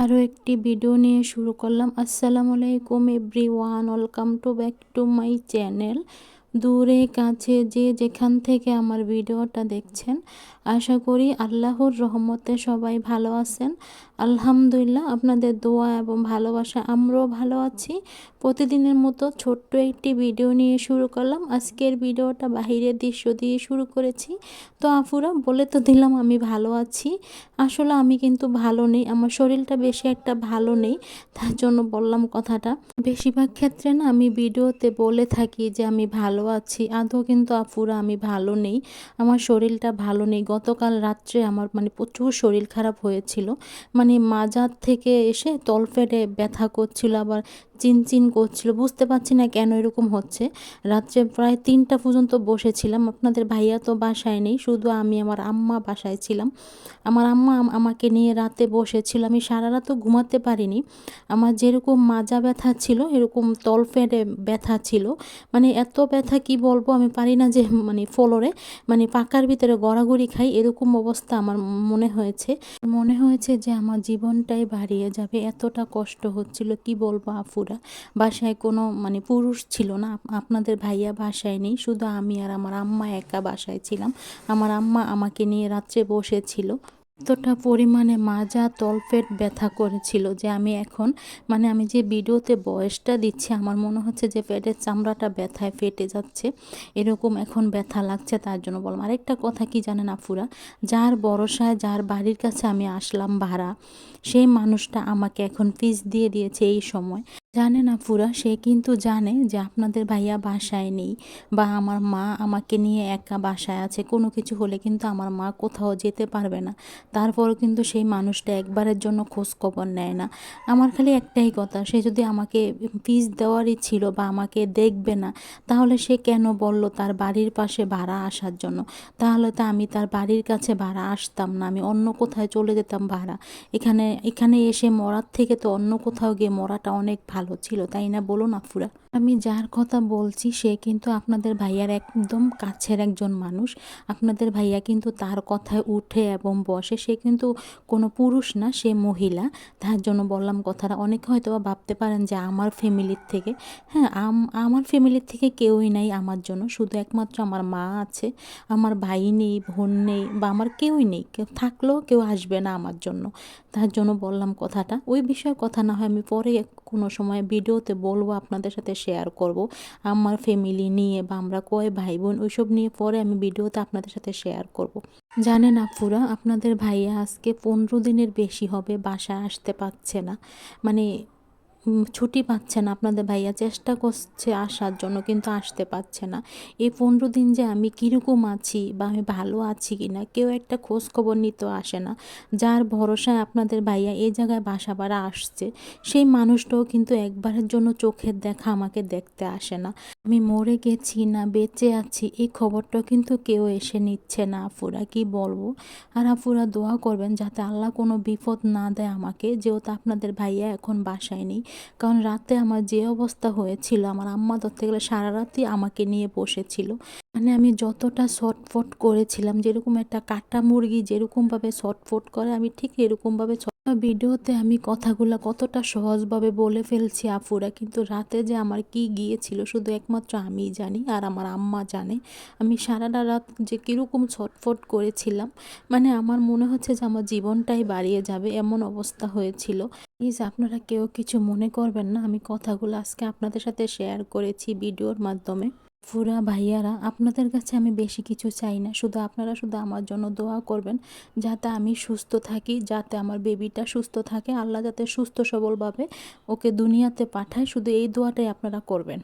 আরও একটি ভিডিও নিয়ে শুরু করলাম। আসসালামু আলাইকুম everyone, welcome to back to my channel. দূরে কাছে যে যেখান থেকে আমার ভিডিওটা দেখছেন, আশা করি আল্লাহর রহমতে সবাই ভালো আছেন। আলহামদুলিল্লাহ, আপনাদের দোয়া এবং ভালোবাসা আমরাও ভালো আছি। প্রতিদিনের মতো ছোট্ট একটি ভিডিও নিয়ে শুরু করলাম। আজকের ভিডিওটা বাহিরের দৃশ্য দিয়ে শুরু করেছি। তো আফুরা, বলে তো দিলাম আমি ভালো আছি, আসলে আমি কিন্তু ভালো নেই, আমার শরীরটা বেশি একটা ভালো নেই, তার জন্য বললাম কথাটা। বেশিরভাগ ক্ষেত্রে না আমি ভিডিওতে বলে থাকি যে আমি ভালো আছি, আদৌ কিন্তু আফুরা আমি ভালো নেই, আমার শরীরটা ভালো নেই। গতকাল রাত্রে আমার প্রচুর শরীর খারাপ হয়েছিল, মাজার থেকে এসে তলপেটে ব্যথা করছিল, আবার চিনচিন করছিল, বুঝতে পারছি না কেন এরকম হচ্ছে। রাত্রে প্রায় 3টা পর্যন্ত বসেছিলাম। আপনাদের ভাইয়া তো বাসায় নেই, শুধু আমি আমার আম্মা বাসায় ছিলাম। আমার আম্মা আমাকে নিয়ে রাতে বসেছিল, আমি সারা রাতও ঘুমাতে পারিনি। আমার যেরকম মাজা ব্যথা ছিল এরকম তলপেটে ব্যথা ছিল, এত ব্যথা কি বলবো, আমি পারি না যে ফ্লোরে পাকার ভিতরে গড়াগড়ি খাই, এরকম অবস্থা আমার মনে হয়েছে যে আমার জীবনটাই বাড়িয়ে যাবে, এতটা কষ্ট হচ্ছিল কি বলবো আফুরা। বাসায় কোনো পুরুষ ছিল না, আপনাদের ভাইয়া বাসায় নেই, শুধু আমি আর আমার আম্মা একা বাসায় ছিলাম। আমার আম্মা আমাকে নিয়ে রাত্রে বসেছিল। এতটা পরিমাণে মাজা তলপেট ব্যথা করেছিল যে আমি এখন আমি যে ভিডিওতে বয়সটা দিচ্ছি, আমার মনে হচ্ছে যে পেটের চামড়াটা ব্যথায় ফেটে যাচ্ছে, এরকম এখন ব্যথা লাগছে। তার জন্য বললাম। আরেকটা কথা কি জানেন আফুরা, যার ভরসায় যার বাড়ির কাছে আমি আসলাম ভাড়া, সেই মানুষটা আমাকে এখন ফিস দিয়ে দিয়েছে এই সময়। জানেন আফুরা, সে কিন্তু জানে যে আপনাদের ভাইয়া বাসায় নেই, বা আমার মা আমাকে নিয়ে একা বাসায় আছে, কোনো কিছু হলে কিন্তু আমার মা কোথাও যেতে পারবে না। তারপরও কিন্তু সেই মানুষটা একবারের জন্য খোঁজ খবর নেয় না। আমার খালি একটাই কথা, সে যদি আমাকে ফিস দেওয়ারই ছিল বা আমাকে দেখবে না, তাহলে সে কেন বলল তার বাড়ির পাশে ভাড়া আসার জন্য? তাহলে তো আমি তার বাড়ির কাছে ভাড়া আসতাম না, আমি অন্য কোথায় চলে যেতাম ভাড়া। এখানে এখানে এসে মরার থেকে তো অন্য কোথাও গিয়ে মরাটা অনেক ভালো ছিল, তাই না বলুন আফুরা? আমি যার কথা বলছি সে কিন্তু আপনাদের ভাইয়ার একদম কাছের একজন মানুষ। আপনাদের ভাইয়া কিন্তু তার কথায় উঠে এবং বসে, সে কিন্তু কোনো পুরুষ না, সে মহিলা। তার জন্য বললাম কথাটা। অনেকে হয়তো বা ভাবতে পারেন যে আমার ফ্যামিলির থেকে, হ্যাঁ, আমার ফ্যামিলির থেকে কেউই নাই আমার জন্য, শুধু একমাত্র আমার মা আছে, আমার ভাই নেই, বোন নেই, বা আমার কেউই নেই, কেউ থাকলেও কেউ আসবে না আমার জন্য। তার জন্য বললাম কথাটা। ওই বিষয়ে কথা না হয় আমি পরে কোনো সময় ভিডিওতে বলবো, আপনাদের সাথে শেয়ার করব আমার ফ্যামিলি নিয়ে, বা আমরা কয় ভাই বোন ওইসব নিয়ে পরে আমি ভিডিওতে আপনাদের সাথে শেয়ার করব। জানেন আফুরা, আপনাদের ভাইয়া আজকে 15 দিনের বেশি হবে বাসায় আসতে পারছে না, মানে ছুটি পাচ্ছে না। আপনাদের ভাইয়া চেষ্টা করছে আসার জন্য, কিন্তু আসতে পারছে না। এই 15 দিন যে আমি কীরকম আছি বা আমি ভালো আছি কি না, কেউ একটা খোঁজ খবর নিতেও আসে না। যার ভরসায় আপনাদের ভাইয়া এই জায়গায় বাসা ভাড়া আসছে, সেই মানুষটাও কিন্তু একবারের জন্য চোখের দেখা আমাকে দেখতে আসে না। আমি মরে গেছি না বেঁচে আছি এই খবরটাও কিন্তু কেউ এসে নিচ্ছে না আফুরা, কি বলবো। আর আফুরা দোয়া করবেন যাতে আল্লাহ কোনো বিপদ না দেয় আমাকে, যেহেতু আপনাদের ভাইয়া এখন বাসায় নেই। কারণ রাতে আমার যে অবস্থা হয়েছিল, আমার আম্মা ধরতে গেলে সারা রাতই আমাকে নিয়ে বসেছিল। আমি যতটা ছটফট করেছিলাম, যেরকম একটা কাটা মুরগি যেরকমভাবে ছটফট করে, আমি ঠিক এরকমভাবে ভিডিওতে আমি কথাগুলো কতটা সহজভাবে বলে ফেলছি আফুরা, কিন্তু রাতে যে আমার কি গিয়েছিল শুধু একমাত্র আমিই জানি আর আমার আম্মা জানে। আমি সারাটা রাত যে কীরকম ছটফট করেছিলাম, আমার মনে হচ্ছে যে আমার জীবনটাই বাড়িয়ে যাবে, এমন অবস্থা হয়েছিল। প্লিজ আপনারা কেউ কিছু মনে করবেন না, আমি কথাগুলো আজকে আপনাদের সাথে শেয়ার করেছি ভিডিওর মাধ্যমে। ফুরা ভাইয়ারা, আপনাদের কাছে আমি বেশি কিছু চাই না, আপনারা শুধু আমার জন্য দোয়া করবেন যাতে আমি সুস্থ থাকি, যাতে আমার বেবিটা সুস্থ থাকে, আল্লাহ যাতে সুস্থ সবলভাবে ওকে দুনিয়াতে পাঠায়, শুধু এই দোয়াটাই আপনারা করবেন।